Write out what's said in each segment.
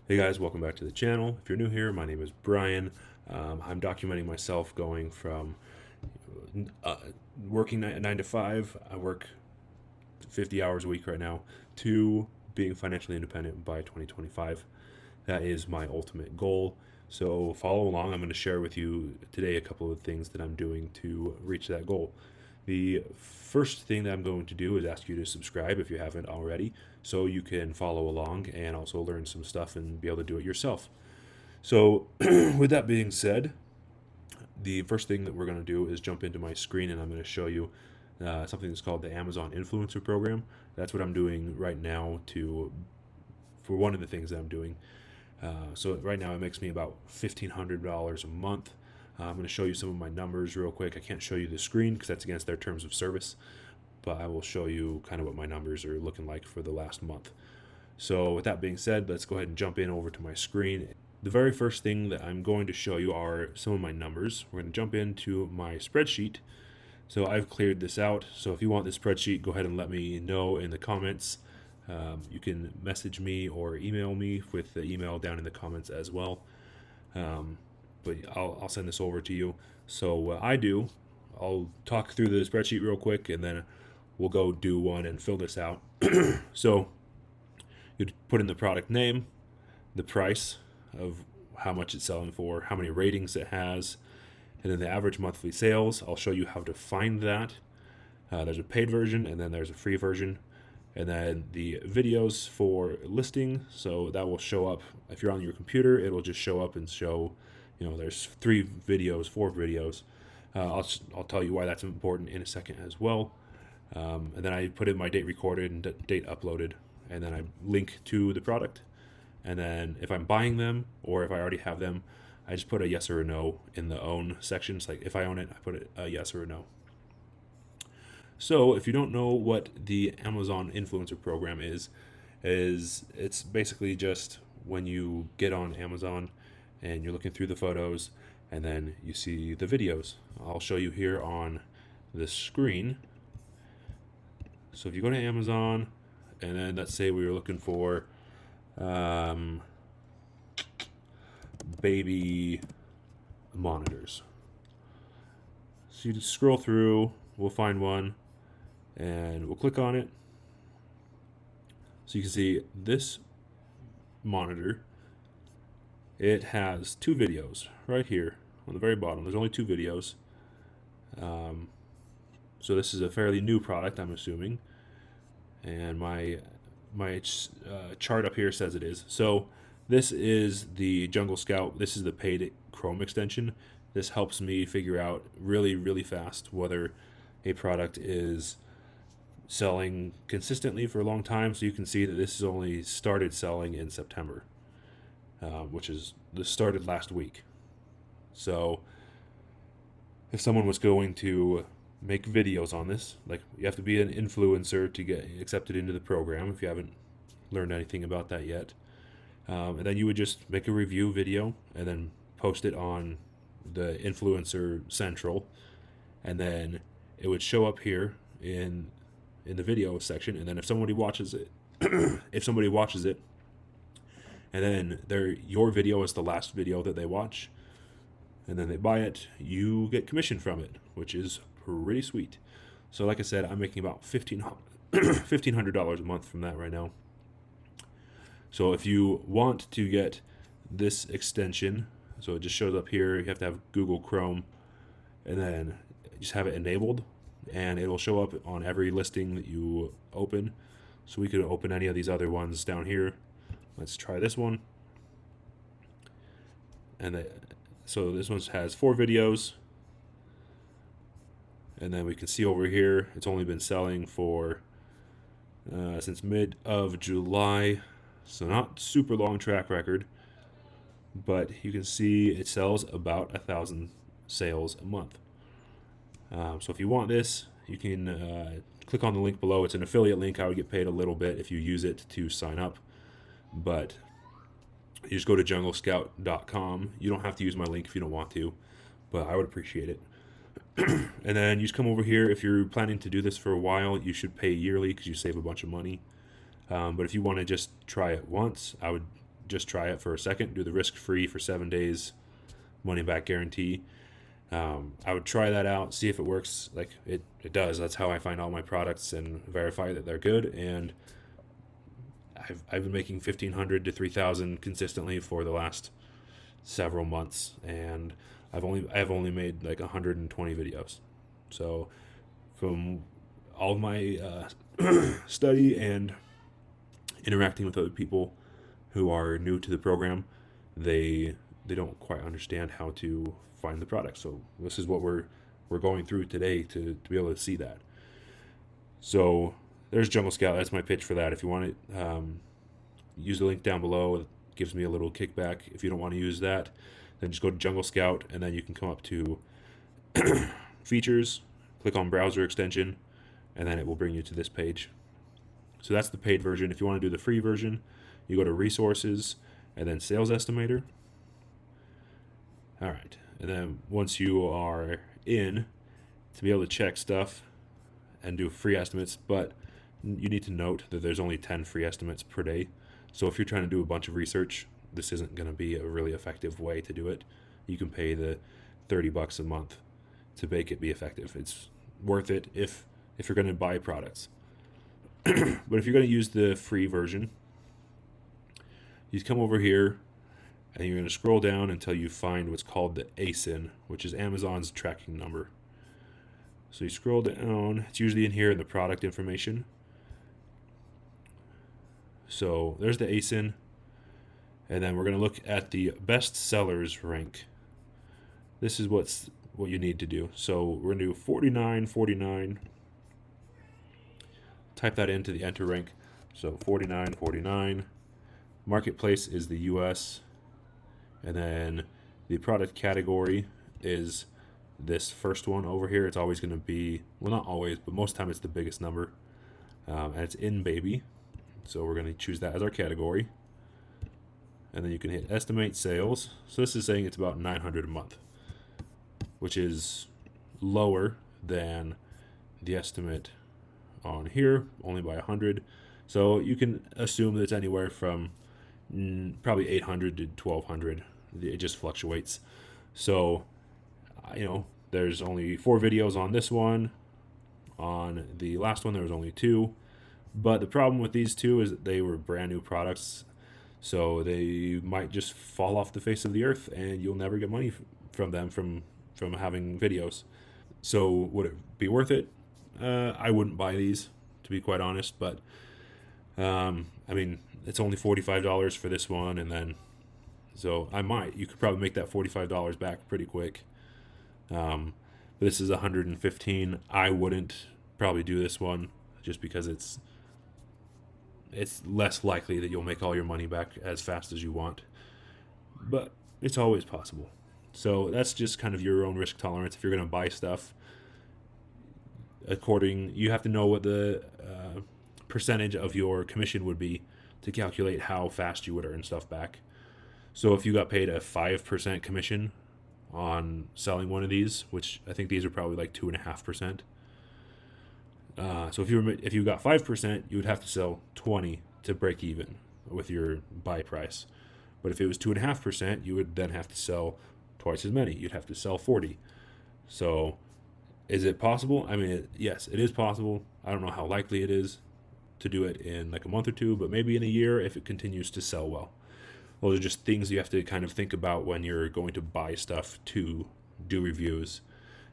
Hey guys, welcome back to the channel. If you're new here, my name is Brian. I'm documenting myself going from uh, working 9 to 5. I work 50 hours a week right now to being financially independent by 2025. That is my ultimate goal. So follow along. I'm going to share with you today a couple of things that I'm doing to reach that goal. The first thing that I'm going to do is ask you to subscribe if you haven't already, so you can follow along and also learn some stuff and be able to do it yourself. So, with that being said, the first thing that we're going to do is jump into my screen and I'm going to show you something that's called the Amazon Influencer Program. That's what I'm doing right now for one of the things that I'm doing. So right now it makes me about $1,500 a month. I'm going to show you some of my numbers real quick. I can't show you the screen because that's against their terms of service, but I will show you kind of what my numbers are looking like for the last month. So with that being said, let's go ahead and jump in over to my screen. The very first thing that I'm going to show you are some of my numbers. We're going to jump into my spreadsheet. So I've cleared this out. So if you want this spreadsheet, go ahead and let me know in the comments. You can message me or email me with the email down in the comments as well. But I'll send this over to you. So what I'll talk through the spreadsheet real quick and then we'll go do one and fill this out. So you'd put in the product name, the price of how much it's selling for, how many ratings it has, and then the average monthly sales. I'll show you how to find that. There's a paid version and then there's a free version. And then the videos for listing. So that will show up if you're on your computer, it will just show up and show, there's 3 videos, 4 videos. I'll tell you why that's important in a second as well. And then I put in my date recorded and date uploaded, and then I link to the product. And then if I'm buying them or if I already have them, I just put a yes or a no in the own section. It's like if I own it, I put it a yes or a no. So if you don't know what the Amazon Influencer Program is it's basically just when you get on Amazon and you're looking through the photos and then you see the videos. I'll show you here on the screen. So if you go to Amazon and then let's say we were looking for baby monitors. So you just scroll through, we'll find one and we'll click on it. So you can see this monitor, it has 2 videos right here on the very bottom. There's only 2 videos. So this is a fairly new product, I'm assuming, and my chart up here says it is. So this is the Jungle Scout. This is the paid Chrome extension. This helps me figure out really fast whether a product is selling consistently for a long time. So you can see that this has only started selling in September, this started last week. So if someone was going to make videos on this, like you have to be an influencer to get accepted into the program if you haven't learned anything about that yet. And then you would just make a review video and then post it on the Influencer Central, and then it would show up here in the video section. And then if somebody watches it, and then your video is the last video that they watch, and then they buy it, you get commission from it, which is pretty sweet. So like I said, I'm making about $1,500 a month from that right now. So if you want to get this extension, so it just shows up here, you have to have Google Chrome and then just have it enabled, and it'll show up on every listing that you open. So we could open any of these other ones down here. Let's try this one. And so this one has 4 videos. And then we can see over here, it's only been selling for since mid of July. So not super long track record, but you can see it sells about 1,000 sales a month. So if you want this, you can click on the link below. It's an affiliate link. I would get paid a little bit if you use it to sign up, but you just go to junglescout.com. You don't have to use my link if you don't want to, but I would appreciate it. And then you just come over here. If you're planning to do this for a while, you should pay yearly because you save a bunch of money. But if you want to just try it once, I would just try it for a second. Do the risk-free for 7 days, money-back guarantee. I would try that out, see if it works. Like it does. That's how I find all my products and verify that they're good. And I've been making 1,500 to 3,000 consistently for the last several months, and I've only made like 120 videos. So from all my study and interacting with other people who are new to the program, they don't quite understand how to find the product. So this is what we're going through today to be able to see that. So there's Jungle Scout. That's my pitch for that. If you want it, use the link down below. It gives me a little kickback. If you don't want to use that, then just go to Jungle Scout, and then you can come up to features, click on browser extension, and then it will bring you to this page. So that's the paid version. If you want to do the free version, you go to resources and then sales estimator. All right. And then once you are in, to be able to check stuff and do free estimates, but you need to note that there's only 10 free estimates per day. So if you're trying to do a bunch of research, this isn't going to be a really effective way to do it. You can pay the $30 a month to make it be effective. It's worth it if you're going to buy products. But if you're going to use the free version, you come over here and you're going to scroll down until you find what's called the ASIN, which is Amazon's tracking number. So you scroll down. It's usually in here in the product information. So there's the ASIN. And then we're going to look at the best sellers rank. This is what you need to do. So we're going to do 49.49. Type that into the enter rank. So 49.49. Marketplace is the US. And then the product category is this first one over here. It's always going to be, well, not always, but most of the time it's the biggest number. And it's in baby. So we're going to choose that as our category. And then you can hit estimate sales. So this is saying it's about 900 a month, which is lower than the estimate on here, only by 100. So you can assume that it's anywhere from probably 800 to 1,200. It just fluctuates. So, there's only 4 videos on this one. On the last one, there was only 2. But the problem with these 2 is that they were brand new products. So they might just fall off the face of the earth, and you'll never get money from them from having videos. So would it be worth it? I wouldn't buy these, to be quite honest. But it's only $45 for this one, and then so you could probably make that $45 back pretty quick. But this is $115. I wouldn't probably do this one just because it's less likely that you'll make all your money back as fast as you want. But it's always possible. So that's just kind of your own risk tolerance. If you're going to buy stuff, you have to know what the percentage of your commission would be to calculate how fast you would earn stuff back. So if you got paid a 5% commission on selling one of these, which I think these are probably like 2.5%. So if you got 5%, you would have to sell 20 to break even with your buy price. But if it was 2.5%, you would then have to sell twice as many. You'd have to sell 40. So is it possible? Yes, it is possible. I don't know how likely it is to do it in like a month or 2, but maybe in a year if it continues to sell well. Those are just things you have to kind of think about when you're going to buy stuff to do reviews.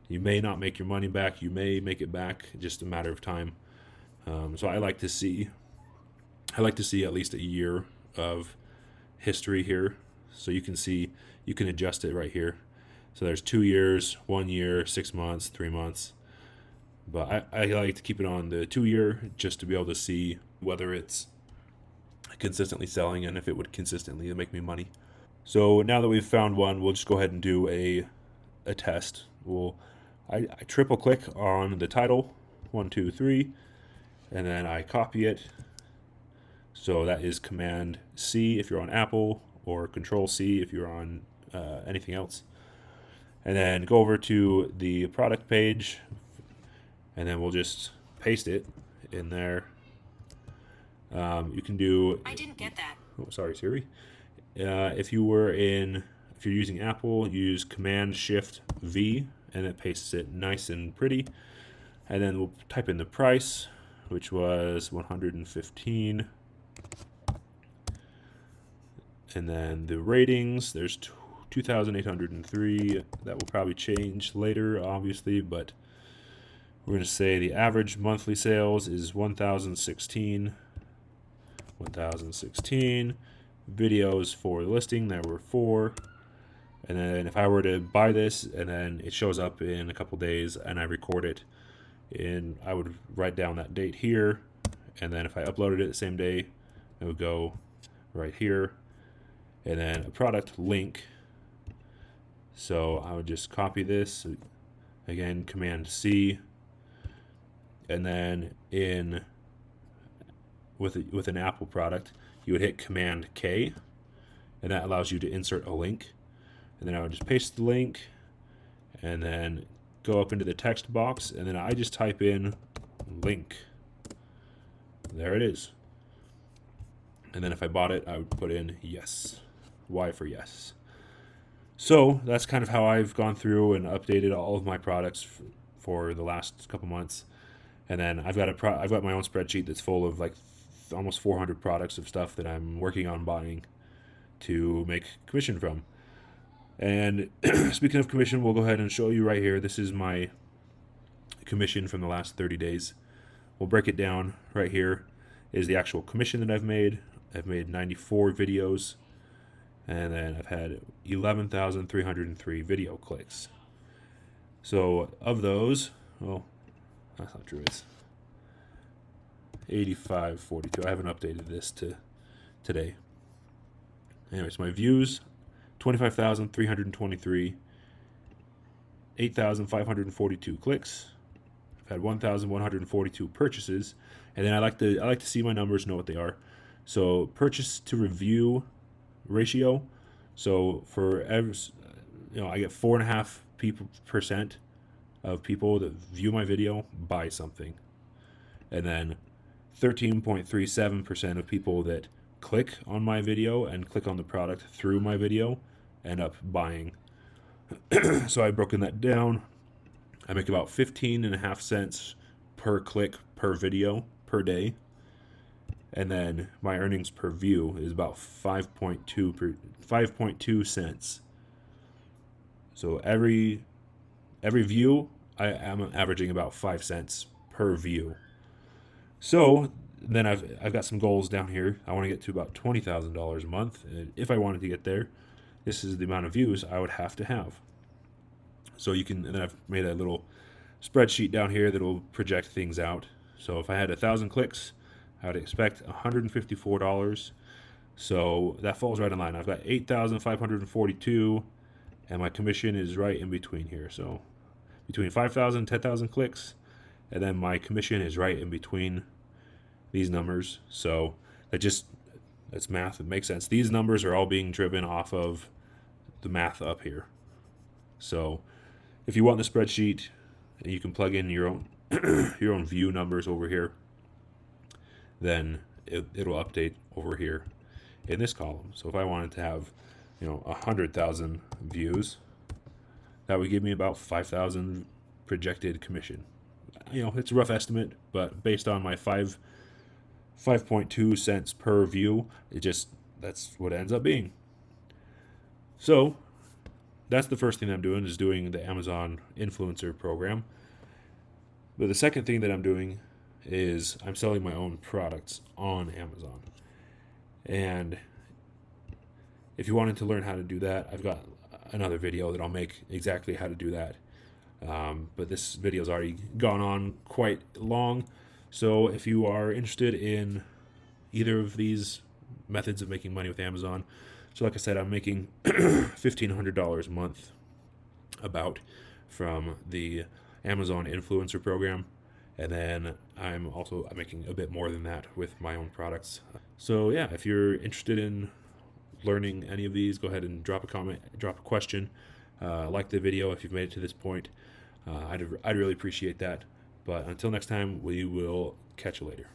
You may not make your money back. You may make it back, just a matter of time. So I like to see at least a year of history here. So you can adjust it right here. So there's 2 years, 1 year, 6 months, 3 months. But I like to keep it on the 2 year just to be able to see whether it's consistently selling and if it would consistently make me money. So now that we've found one, we'll just go ahead and do a test. I triple click on the title, 1, 2, 3, and then I copy it. So that is Command C if you're on Apple, or Control C if you're on anything else. And then go over to the product page, and then we'll just paste it in there. You can do. I didn't get that. Oh, sorry, Siri. If you're using Apple, use Command Shift V, and it pastes it nice and pretty. And then we'll type in the price, which was 115. And then the ratings, there's 2,803. That will probably change later, obviously, but we're going to say the average monthly sales is 1,016. 1,016. Videos for the listing, there were 4. And then if I were to buy this and then it shows up in a couple days and I record it, I would write down that date here. And then if I uploaded it the same day, it would go right here. And then a product link. So I would just copy this, again, Command C, and then with an Apple product, you would hit Command K, and that allows you to insert a link. And then I would just paste the link, and then go up into the text box, and then I just type in link. There it is. And then if I bought it, I would put in yes. Y for yes. So that's kind of how I've gone through and updated all of my products for the last couple months. And then I've got my own spreadsheet that's full of like almost 400 products of stuff that I'm working on buying to make commission from. And speaking of commission, we'll go ahead and show you right here. This is my commission from the last 30 days. We'll break it down. Right here is the actual commission that I've made. I've made 94 videos. And then I've had 11,303 video clicks. So of those, well, that's not true. It's 8542. I haven't updated this to today. Anyways, my views, 25,323, 8,542 clicks. I've had 1,142 purchases, and then I like to see my numbers, know what they are. So purchase to review ratio. So for every, I get 4.5% of people that view my video buy something, and then 13.37% of people that click on my video and click on the product through my video end up buying. So I've broken that down. I make about 15.5 cents per click per video per day. And then my earnings per view is about 5.2 cents. So every view, I am averaging about 5 cents per view. So then I've got some goals down here. I want to get to about $20,000 a month. And if I wanted to get there, this is the amount of views I would have to have. So and then I've made a little spreadsheet down here that will project things out. So if I had 1,000 clicks, I would expect $154. So that falls right in line. I've got 8,542, and my commission is right in between here. So between 5,000 and 10,000 clicks, and then my commission is right in between these numbers. So that's math. It makes sense. These numbers are all being driven off of the math up here. So if you want the spreadsheet, you can plug in your own your own view numbers over here. Then it'll update over here in this column. So if I wanted to have 100,000 views, that would give me about 5,000 projected commission. It's a rough estimate, but based on my 5.2 cents per view, that's what it ends up being. So that's the first thing I'm doing, is doing the Amazon influencer program. But the second thing that I'm doing is I'm selling my own products on Amazon. And if you wanted to learn how to do that, I've got another video that I'll make exactly how to do that. But this video's already gone on quite long. So if you are interested in either of these methods of making money with Amazon, so like I said, I'm making $1,500 a month from the Amazon influencer program. And then I'm making a bit more than that with my own products. So yeah, if you're interested in learning any of these, go ahead and drop a comment, drop a question, like the video if you've made it to this point. I'd really appreciate that. But until next time, we will catch you later.